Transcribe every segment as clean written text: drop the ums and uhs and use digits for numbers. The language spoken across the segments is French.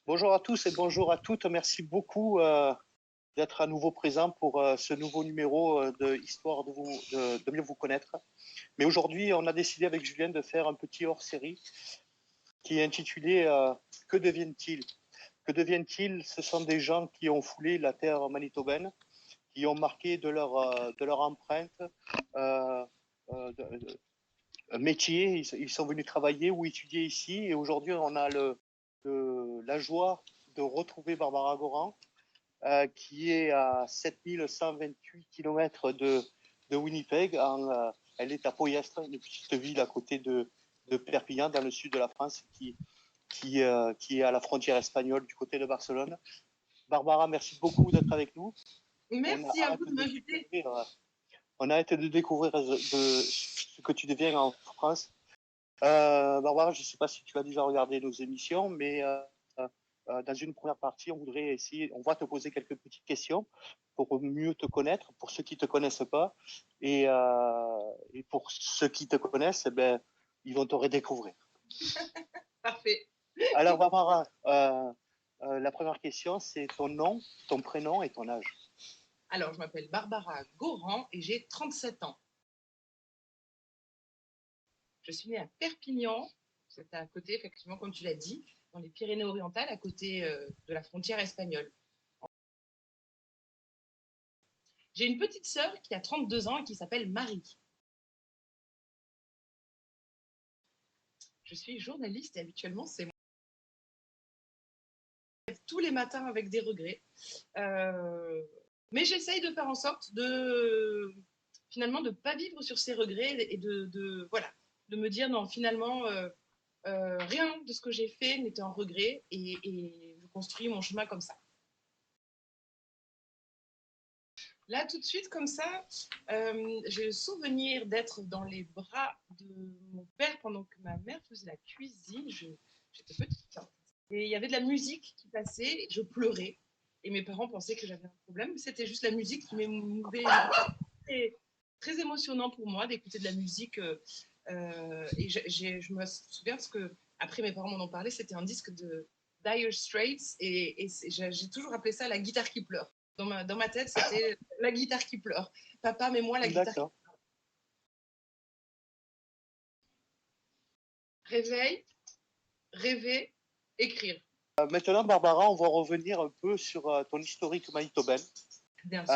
Bonjour à tous et bonjour à toutes. Merci beaucoup d'être à nouveau présent pour ce nouveau numéro de Histoire de mieux vous connaître. Mais aujourd'hui, on a décidé avec Julien de faire un petit hors-série qui est intitulé Que deviennent-ils? Que deviennent-ils? Ce sont des gens qui ont foulé la terre manitobaine, qui ont marqué de leur empreinte euh, métier. Ils sont venus travailler ou étudier ici. Et aujourd'hui, on a la joie de retrouver Barbara Goran, qui est à 7128 km de Winnipeg. Elle est à Poyestre, une petite ville à côté de Perpignan, dans le sud de la France, qui est à la frontière espagnole du côté de Barcelone. Barbara, merci beaucoup d'être avec nous. On a Merci à hâte vous de m'inviter. on a hâte de découvrir ce que tu deviens en France. Barbara, je ne sais pas si tu as déjà regardé nos émissions, mais dans une première partie, on va te poser quelques petites questions pour mieux te connaître, pour ceux qui ne te connaissent pas, et pour ceux qui te connaissent, eh ben, ils vont te redécouvrir. Parfait. Alors Barbara, la première question, c'est ton nom, ton prénom et ton âge. Alors, je m'appelle Barbara Goran et j'ai 37 ans. Je suis née à Perpignan, c'est à côté, effectivement, comme tu l'as dit, dans les Pyrénées-Orientales, à côté de la frontière espagnole. J'ai une petite sœur qui a 32 ans et qui s'appelle Marie. Je suis journaliste et habituellement, c'est moi. Tous les matins avec des regrets. Mais j'essaye de faire en sorte de finalement de ne pas vivre sur ces regrets et voilà, de me dire non, finalement, rien de ce que j'ai fait n'était un regret et je construis mon chemin comme ça. Là, tout de suite, comme ça, j'ai le souvenir d'être dans les bras de mon père pendant que ma mère faisait la cuisine. J'étais petite, hein. Et il y avait de la musique qui passait, et je pleurais. Et mes parents pensaient que j'avais un problème, mais c'était juste la musique qui m'émouvait. Très, très émotionnant pour moi d'écouter de la musique. Et je me souviens parce que après mes parents m'en ont parlé, c'était un disque de Dire Straits et j'ai toujours appelé ça la guitare qui pleure. Dans ma tête, c'était la guitare qui pleure. Papa, mais moi la guitare qui pleure. Réveil, rêver, écrire. Maintenant, Barbara, on va revenir un peu sur ton historique manitobain. Bien sûr.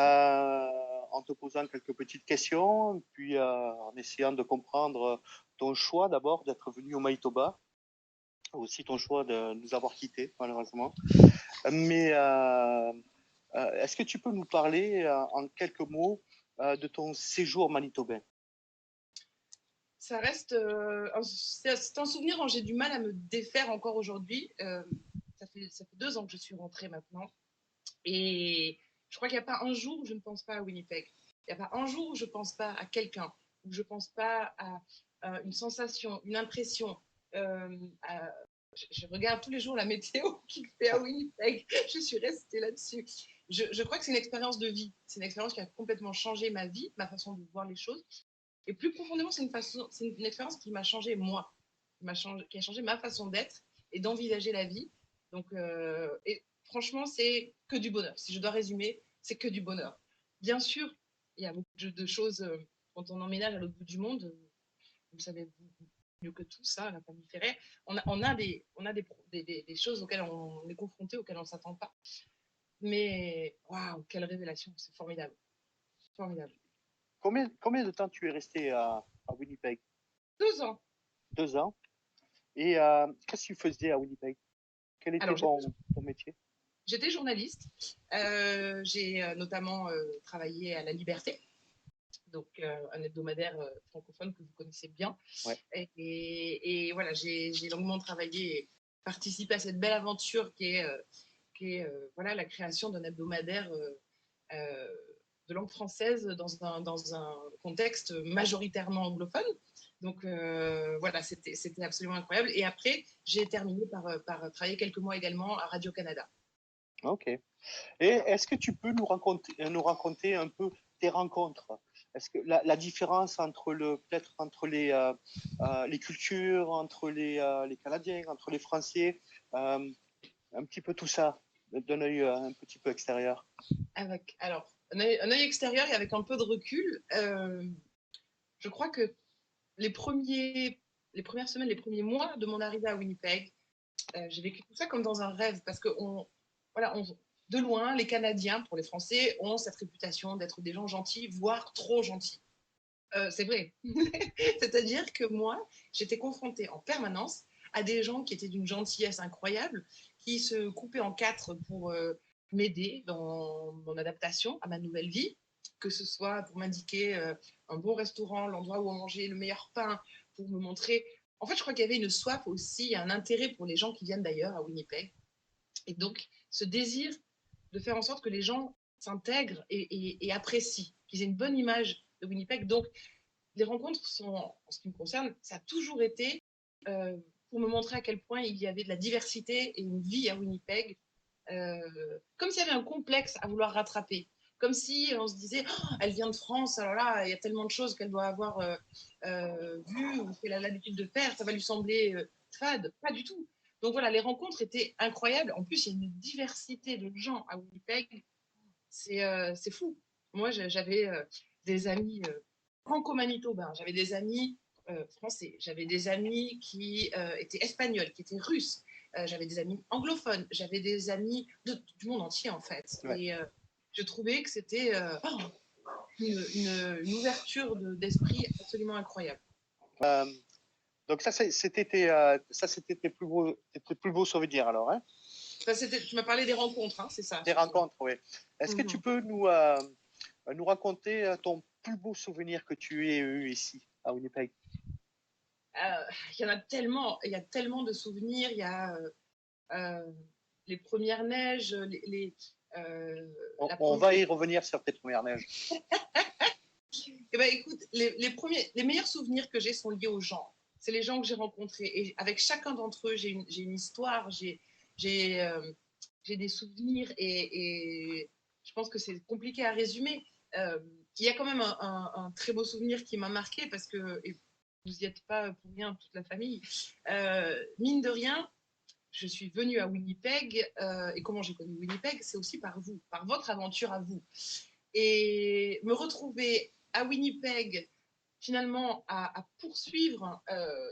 En te posant quelques petites questions, puis en essayant de comprendre ton choix d'abord d'être venu au Manitoba, aussi ton choix de nous avoir quittés, malheureusement. Mais est-ce que tu peux nous parler en quelques mots de ton séjour manitobain? Ça reste, c'est un souvenir dont j'ai du mal à me défaire encore aujourd'hui. Ça fait 2 ans que je suis rentrée maintenant. Et je crois qu'il n'y a pas un jour où je ne pense pas à Winnipeg. Il n'y a pas un jour où je ne pense pas à quelqu'un, où je ne pense pas à une sensation, une impression. Je regarde tous les jours la météo qu'il fait à Winnipeg. Je suis restée là-dessus. Je crois que c'est une expérience de vie. C'est une expérience qui a complètement changé ma vie, ma façon de voir les choses. Et plus profondément, c'est une expérience qui m'a changé moi, qui a changé ma façon d'être et d'envisager la vie. Donc, et franchement, c'est que du bonheur. Si je dois résumer, c'est que du bonheur. Bien sûr, il y a beaucoup de choses quand on emménage à l'autre bout du monde. Vous savez mieux que tout ça, la famille Ferret. On a des choses auxquelles on est confronté, auxquelles on ne s'attend pas. Mais waouh, quelle révélation, c'est formidable. Formidable. Combien de temps tu es resté à Winnipeg? 2 ans. 2 ans. Et qu'est-ce que tu faisais à Winnipeg? Quel était Alors, ton métier? j'étais journaliste. J'ai notamment travaillé à La Liberté, donc un hebdomadaire francophone que vous connaissez bien. Ouais. Et voilà, j'ai longuement travaillé et participé à cette belle aventure qui est voilà, la création d'un hebdomadaire de langue française dans un contexte majoritairement anglophone. Donc voilà, c'était absolument incroyable. Et après, j'ai terminé par travailler quelques mois également à Radio-Canada. Ok. Et est-ce que tu peux nous raconter un peu tes rencontres? Est-ce que la différence peut-être entre les cultures, entre les Canadiens, entre les Français, un petit peu tout ça d'un œil un petit peu extérieur? Alors, un œil extérieur et avec un peu de recul, je crois que les premières semaines, les premiers mois de mon arrivée à Winnipeg, j'ai vécu tout ça comme dans un rêve parce que voilà, de loin, les Canadiens, pour les Français, ont cette réputation d'être des gens gentils, voire trop gentils. C'est vrai. C'est-à-dire que moi, j'étais confrontée en permanence à des gens qui étaient d'une gentillesse incroyable, qui se coupaient en quatre pour m'aider dans mon adaptation à ma nouvelle vie, que ce soit pour m'indiquer un bon restaurant, l'endroit où on mangeait le meilleur pain, pour me montrer. En fait, je crois qu'il y avait une soif aussi, un intérêt pour les gens qui viennent d'ailleurs à Winnipeg. Et donc, ce désir de faire en sorte que les gens s'intègrent et apprécient, qu'ils aient une bonne image de Winnipeg. Donc, les rencontres sont, en ce qui me concerne, ça a toujours été pour me montrer à quel point il y avait de la diversité et une vie à Winnipeg, comme s'il y avait un complexe à vouloir rattraper. Comme si on se disait, oh, elle vient de France, alors là, il y a tellement de choses qu'elle doit avoir vues ou qu'elle a l'habitude de faire, ça va lui sembler fade. Pas du tout. Donc voilà, les rencontres étaient incroyables. En plus, il y a une diversité de gens à Winnipeg, c'est fou. Moi, j'avais des amis franco-manitobains, j'avais des amis français, j'avais des amis qui étaient espagnols, qui étaient russes, j'avais des amis anglophones, j'avais des amis du monde entier en fait. Ouais. Et je trouvais que c'était une ouverture d'esprit absolument incroyable. Donc c'était tes plus beaux souvenirs alors, hein? Tu m'as parlé des rencontres, hein, c'est ça? Des rencontres, oui. Est-ce que tu peux nous raconter ton plus beau souvenir que tu aies eu ici à Winnipeg? Il y en a tellement, il y a tellement de souvenirs. Il y a les premières neiges, On va y revenir sur tes premières neiges. Eh ben, écoute, les meilleurs souvenirs que j'ai sont liés aux gens. C'est les gens que j'ai rencontrés. Et avec chacun d'entre eux, j'ai une histoire, j'ai des souvenirs et je pense que c'est compliqué à résumer. Il y a quand même un très beau souvenir qui m'a marqué parce que et vous n'y êtes pas pour rien, toute la famille. Mine de rien, je suis venue à Winnipeg et comment j'ai connu Winnipeg, c'est aussi par vous, par votre aventure à vous. Et me retrouver à Winnipeg, finalement, à poursuivre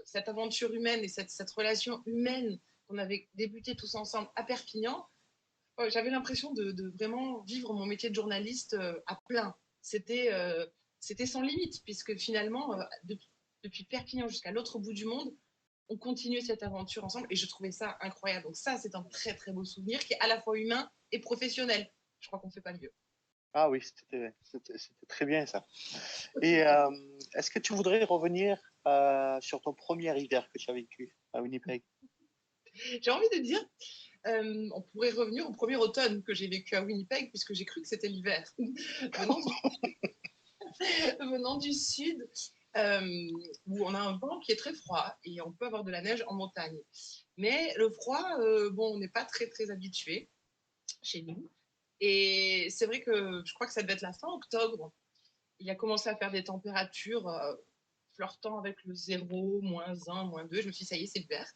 cette aventure humaine et cette relation humaine qu'on avait débuté tous ensemble à Perpignan, j'avais l'impression de vraiment vivre mon métier de journaliste à plein. C'était sans limite, puisque finalement, depuis Perpignan jusqu'à l'autre bout du monde, on continuait cette aventure ensemble et je trouvais ça incroyable. Donc ça, c'est un très très beau souvenir qui est à la fois humain et professionnel. Je crois qu'on ne fait pas mieux. Ah oui, c'était très bien ça. Et est-ce que tu voudrais revenir sur ton premier hiver que tu as vécu à Winnipeg? J'ai envie de dire, on pourrait revenir au premier automne que j'ai vécu à Winnipeg, puisque j'ai cru que c'était l'hiver. Venant du sud, où on a un vent qui est très froid et on peut avoir de la neige en montagne. Mais le froid, bon, on n'est pas très très habitué chez nous. Et c'est vrai que je crois que ça devait être la fin octobre. Il a commencé à faire des températures flirtant avec le 0, -1, -2. Je me suis dit, ça y est, c'est l'hiver.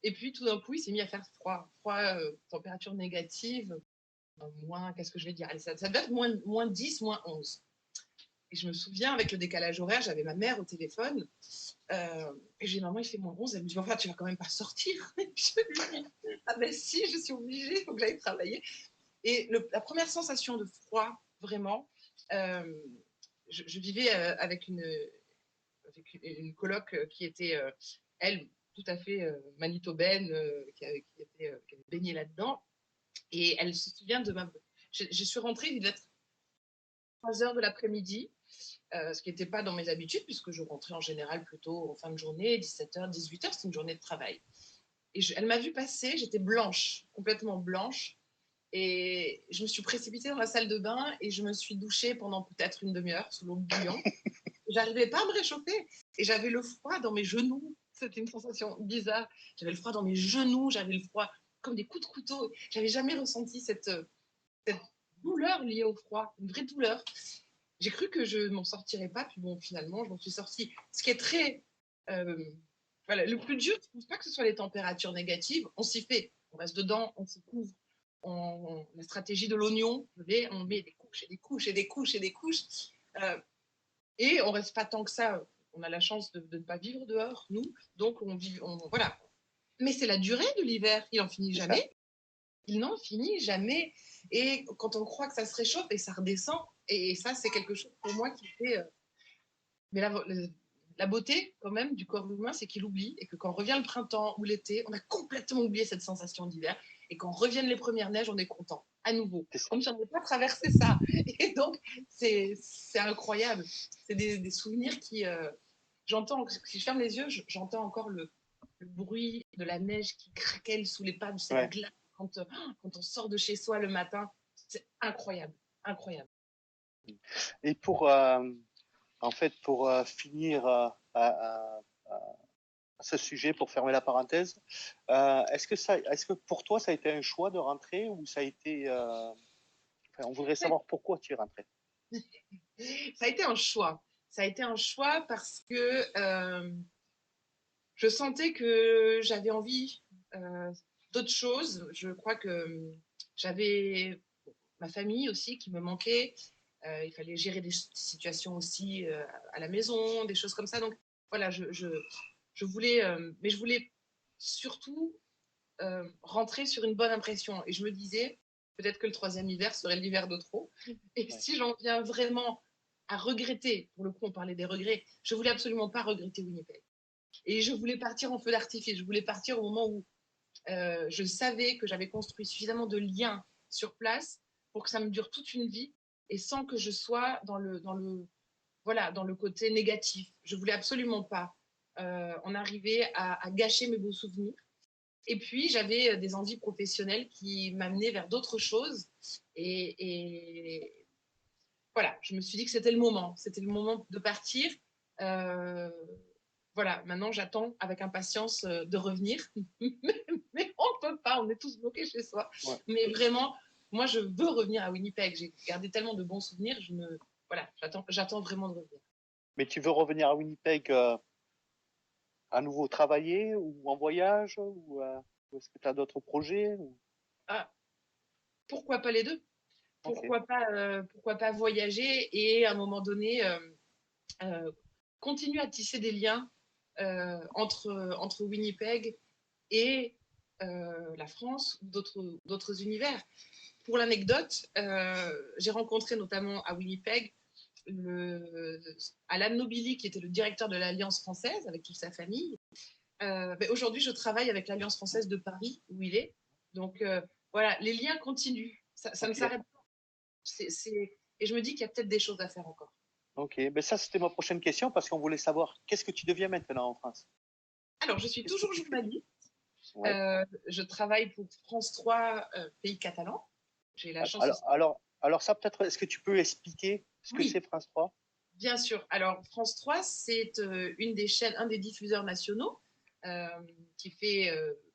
Et puis tout d'un coup, il s'est mis à faire froid, température négative, moins, qu'est-ce que je vais dire? Allez, ça devait être moins 10, -11. Et je me souviens, avec le décalage horaire, j'avais ma mère au téléphone. Et j'ai dit, maman, il fait -11. Elle me dit, enfin, tu vas quand même pas sortir. Je lui dis, ah ben si, je suis obligée, il faut que j'aille travailler. Et la première sensation de froid, vraiment, je vivais avec une coloc qui était, elle, tout à fait manitobaine, qui avait baigné là-dedans. Et elle se souvient de ma... Je suis rentrée, il devait être 3 heures de l'après-midi, ce qui n'était pas dans mes habitudes, puisque je rentrais en général plutôt en fin de journée, 17h, 18h, c'est une journée de travail. Et elle m'a vue passer, j'étais blanche, complètement blanche. Et je me suis précipitée dans la salle de bain et je me suis douchée pendant peut-être une demi-heure sous l'eau bouillante. J'arrivais pas à me réchauffer et j'avais le froid dans mes genoux. C'était une sensation bizarre. J'avais le froid dans mes genoux, j'avais le froid comme des coups de couteau. J'avais jamais ressenti cette douleur liée au froid, une vraie douleur. J'ai cru que je m'en sortirais pas, puis bon, finalement, je m'en suis sortie. Ce qui est très Voilà, le plus dur, je ne pense pas que ce soit les températures négatives. On s'y fait, on reste dedans, on se couvre. La stratégie de l'oignon, on met des couches et des couches et des couches et des couches. Et on reste pas tant que ça. On a la chance de ne pas vivre dehors, nous. Donc, voilà. Mais c'est la durée de l'hiver. Il n'en finit C'est ça. jamais. Il n'en finit jamais. Et quand on croit que ça se réchauffe et ça redescend, et ça, c'est quelque chose pour moi qui fait. Mais la beauté, quand même, du corps humain, c'est qu'il oublie et que quand revient le printemps ou l'été, on a complètement oublié cette sensation d'hiver. Et quand reviennent les premières neiges, on est content, à nouveau. C'est ça. Comme si on n'avait pas traversé ça. Et donc, c'est incroyable. C'est des souvenirs qui. J'entends, si je ferme les yeux, j'entends encore le bruit de la neige qui craquelle sous les pas, c'est la Ouais. glace quand on sort de chez soi le matin. C'est incroyable, incroyable. Et en fait, pour finir ce sujet, pour fermer la parenthèse, est-ce que pour toi, ça a été un choix de rentrer ou ça a été... enfin, on voudrait savoir pourquoi tu es rentré. Ça a été un choix. Ça a été un choix parce que je sentais que j'avais envie d'autres choses. Je crois que j'avais ma famille aussi qui me manquait. Il fallait gérer des situations aussi à la maison, des choses comme ça. Donc voilà, je voulais, mais je voulais surtout rentrer sur une bonne impression. Et je me disais, peut-être que le troisième hiver serait l'hiver de trop. Et Ouais. si j'en viens vraiment à regretter, pour le coup, on parlait des regrets, je voulais absolument pas regretter Winnipeg. Et je voulais partir en feu d'artifice. Je voulais partir au moment où je savais que j'avais construit suffisamment de liens sur place pour que ça me dure toute une vie et sans que je sois voilà, dans le côté négatif. Je voulais absolument pas en arriver à gâcher mes beaux souvenirs. Et puis, j'avais des envies professionnelles qui m'amenaient vers d'autres choses. Et voilà, je me suis dit que c'était le moment. C'était le moment de partir. Euh, voilà, maintenant, j'attends avec impatience de revenir. Mais on ne peut pas, on est tous bloqués chez soi. Ouais. Mais vraiment, moi, je veux revenir à Winnipeg. J'ai gardé tellement de bons souvenirs. Voilà, j'attends vraiment de revenir. Mais tu veux revenir à Winnipeg à nouveau travailler ou en voyage ou est-ce que tu as d'autres projets Ah, pourquoi pas les deux? Ok. Pourquoi pas voyager et à un moment donné euh, continuer à tisser des liens entre Winnipeg et la France ou d'autres univers. Pour l'anecdote, j'ai rencontré notamment à Winnipeg Alan Nobili, qui était le directeur de l'Alliance française avec toute sa famille. Aujourd'hui, je travaille avec l'Alliance française de Paris, où il est. Donc voilà, les liens continuent. Ça ne Ok, s'arrête d'accord. pas. Et je me dis qu'il y a peut-être des choses à faire encore. Ok, ben ça c'était ma prochaine question parce qu'on voulait savoir qu'est-ce que tu deviens maintenant en France? Alors, je suis Qu'est-ce que toujours tu fais? journaliste. Ouais. Je travaille pour France 3, Pays Catalan. J'ai la chance aussi. Alors ça peut-être, est-ce que tu peux expliquer ce que c'est Oui, France 3? bien sûr. Alors, France 3, c'est une des chaînes, un des diffuseurs nationaux euh, qui fait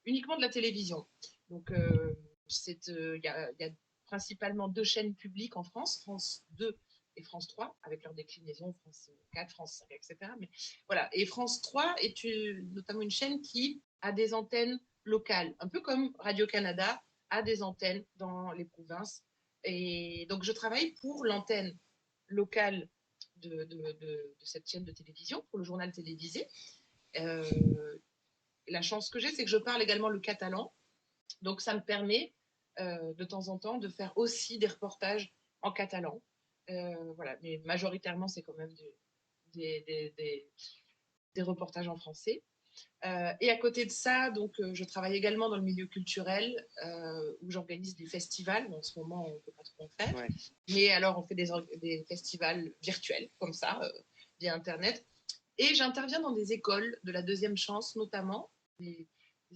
uniquement de la télévision. Donc, il y a principalement deux chaînes publiques en France, France 2 et France 3, avec leur déclinaison France 4, France 5, etc. Mais voilà. Et France 3 est notamment une chaîne qui a des antennes locales, un peu comme Radio-Canada a des antennes dans les provinces. Et donc, je travaille pour l'antenne locale de cette chaîne de télévision, pour le journal télévisé. Euh, la chance que j'ai, c'est que je parle également le catalan. Donc, ça me permet de temps en temps de faire aussi des reportages en catalan. Voilà, mais majoritairement, c'est quand même des reportages en français. Et à côté de ça, donc, je travaille également dans le milieu culturel où j'organise des festivals. En ce moment, on ne peut pas trop en faire. Ouais. Mais alors, on fait des festivals virtuels, comme ça, via Internet. Et j'interviens dans des écoles de la deuxième chance, notamment des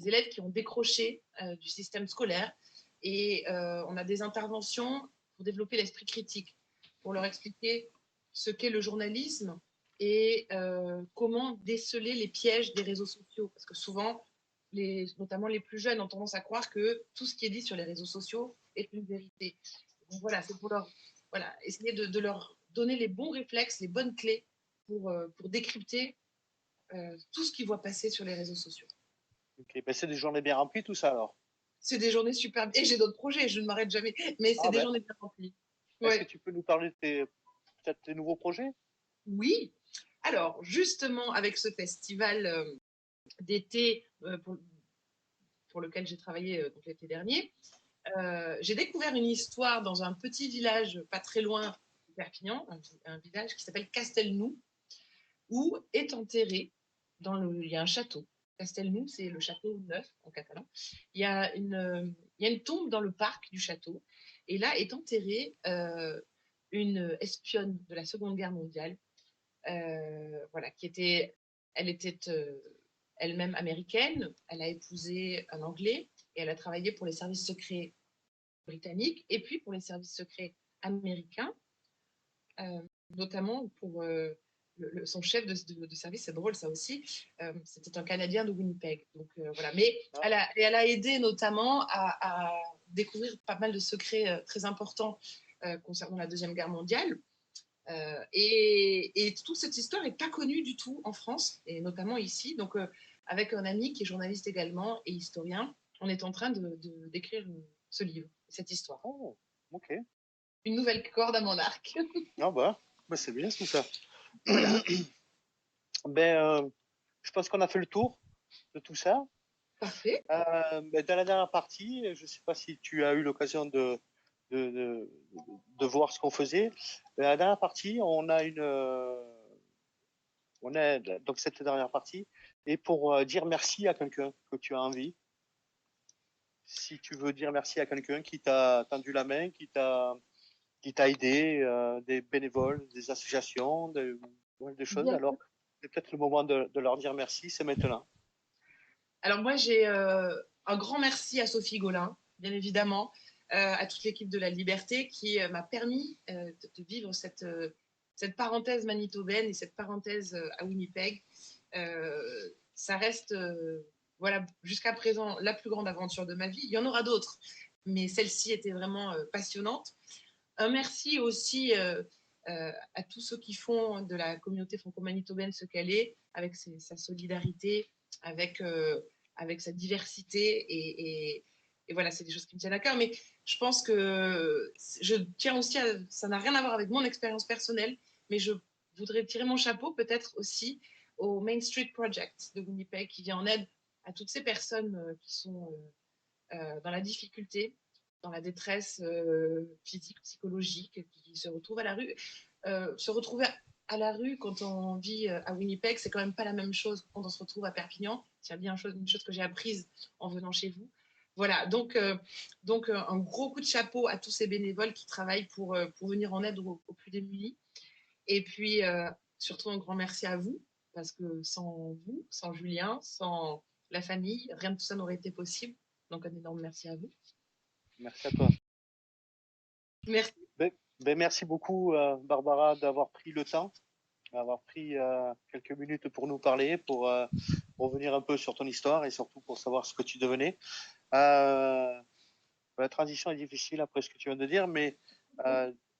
élèves qui ont décroché du système scolaire. Et on a des interventions pour développer l'esprit critique, pour leur expliquer ce qu'est le journalisme et comment déceler les pièges des réseaux sociaux. Parce que souvent, notamment les plus jeunes, ont tendance à croire que tout ce qui est dit sur les réseaux sociaux est une vérité. Donc voilà, c'est pour essayer de leur donner les bons réflexes, les bonnes clés pour décrypter tout ce qu'ils voient passer sur les réseaux sociaux. Ok, ben, c'est des journées bien remplies tout ça alors. C'est des journées super. Et j'ai d'autres projets, je ne m'arrête jamais, mais c'est Ah des ben, journées bien remplies. est-ce que Ouais. tu peux nous parler de peut-être tes nouveaux projets? Oui. Alors, justement, avec ce festival d'été pour lequel j'ai travaillé donc l'été dernier, j'ai découvert une histoire dans un petit village pas très loin de Perpignan, un village qui s'appelle Castelnou, où est enterré, il y a un château. Castelnou, c'est le château neuf en catalan. Il y a une tombe dans le parc du château, et là est enterrée une espionne de la Seconde Guerre mondiale, voilà, elle était elle-même américaine, elle a épousé un Anglais, et elle a travaillé pour les services secrets britanniques et puis pour les services secrets américains, notamment pour son chef de service. C'est drôle ça aussi, c'était un Canadien de Winnipeg. Donc voilà, mais Ah, elle a aidé notamment à découvrir pas mal de secrets très importants concernant la Deuxième Guerre mondiale. Et toute cette histoire n'est pas connue du tout en France, et notamment ici. Donc, avec un ami qui est journaliste également et historien, on est en train d'écrire ce livre, cette histoire. oh, ok. Une nouvelle corde à mon arc. Ah bah, c'est bien tout ça. Voilà, Ben, je pense qu'on a fait le tour de tout ça. parfait. Ben, dans la dernière partie, je ne sais pas si tu as eu l'occasion de, de, de voir ce qu'on faisait. Dans la dernière partie, on a donc cette dernière partie, et pour dire merci à quelqu'un que tu as envie, si tu veux dire merci à quelqu'un qui t'a tendu la main, qui t'a aidé, des bénévoles, des associations, des choses, Bien. alors c'est peut-être le moment de leur dire merci, c'est maintenant. Alors moi, j'ai un grand merci à Sophie Gaulin, bien évidemment, à toute l'équipe de La Liberté qui m'a permis de vivre cette parenthèse manitobaine et cette parenthèse à Winnipeg. Ça reste, voilà, jusqu'à présent, la plus grande aventure de ma vie. Il y en aura d'autres, mais celle-ci était vraiment passionnante. Un merci aussi à tous ceux qui font de la communauté franco-manitobaine ce qu'elle est, avec sa solidarité, avec, avec sa diversité. Et voilà, c'est des choses qui me tiennent à cœur. Mais je pense que je tiens aussi à. Ça n'a rien à voir avec mon expérience personnelle, mais je voudrais tirer mon chapeau peut-être aussi au Main Street Project de Winnipeg qui vient en aide à toutes ces personnes qui sont dans la difficulté, dans la détresse physique, psychologique, qui se retrouvent à la rue. Se retrouver à la rue quand on vit à Winnipeg, c'est quand même pas la même chose quand on se retrouve à Perpignan. C'est bien une chose que j'ai apprise en venant chez vous. Voilà, donc un gros coup de chapeau à tous ces bénévoles qui travaillent pour venir en aide aux plus démunis. Et puis, surtout un grand merci à vous, parce que sans vous, sans Julien, sans la famille, rien de tout ça n'aurait été possible. Donc, un énorme merci à vous. Merci à toi. Merci. Ben, merci beaucoup, Barbara, d'avoir pris le temps, d'avoir pris quelques minutes pour nous parler, pour revenir un peu sur ton histoire et surtout pour savoir ce que tu devenais. Euh, la transition est difficile après ce que tu viens de dire, mais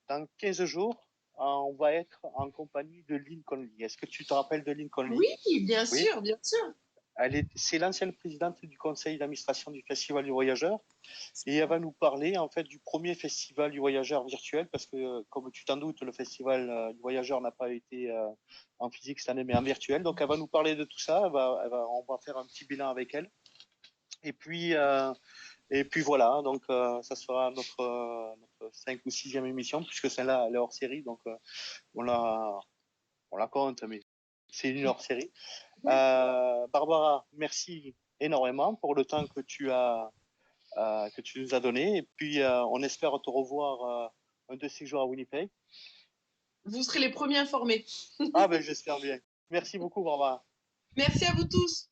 dans 15 jours, on va être en compagnie de Lincoln Lee. Est-ce que tu te rappelles de Lincoln Lee? Oui, bien Oui. sûr, bien sûr. C'est l'ancienne présidente du conseil d'administration du Festival du Voyageur et elle va nous parler en fait du premier Festival du Voyageur virtuel parce que, comme tu t'en doutes, le Festival du Voyageur n'a pas été en physique cette année mais en virtuel. Donc elle va nous parler de tout ça. On va faire un petit bilan avec elle. Et puis, euh, et puis voilà, donc ça sera notre 5 ou 6e émission puisque celle-là elle est hors série, donc on la, on la compte, mais c'est une hors série. Barbara, merci énormément pour le temps que tu nous as donné. Et puis, on espère te revoir un de ces jours à Winnipeg. Vous serez les premiers informés. Ah ben, j'espère bien. Merci beaucoup, Barbara. Merci à vous tous.